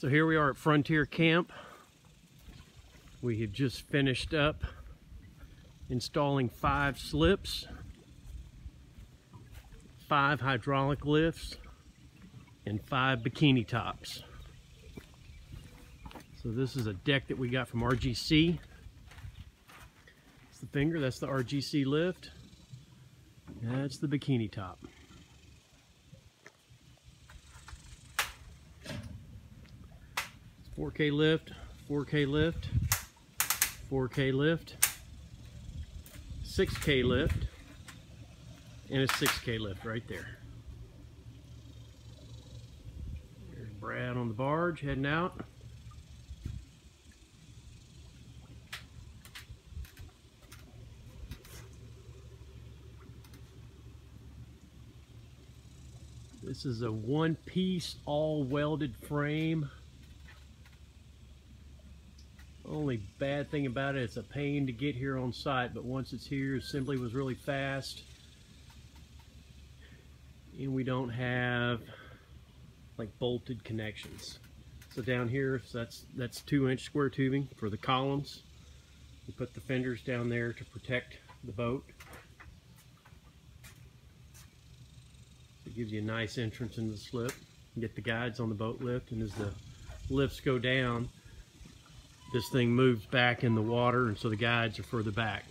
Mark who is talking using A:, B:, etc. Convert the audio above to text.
A: So here we are at Frontier Camp. We have just finished up installing 5 slips, 5 hydraulic lifts, and 5 bikini tops. So this is a deck that we got from RGC. It's the finger, that's the RGC lift. That's the bikini top. It's 4K lift, 4K lift, 4K lift, 6K lift, and a 6K lift right there. There's Brad on the barge heading out. This is a one-piece, all welded frame. Only bad thing about it, it's a pain to get here on site, but once it's here, assembly was really fast. And we don't have like bolted connections. So down here, so that's 2-inch square tubing for the columns. We put the fenders down there to protect the boat. It gives you a nice entrance into the slip. You get the guides on the boat lift, and as the lifts go down, this thing moves back in the water, and so the guides are further back.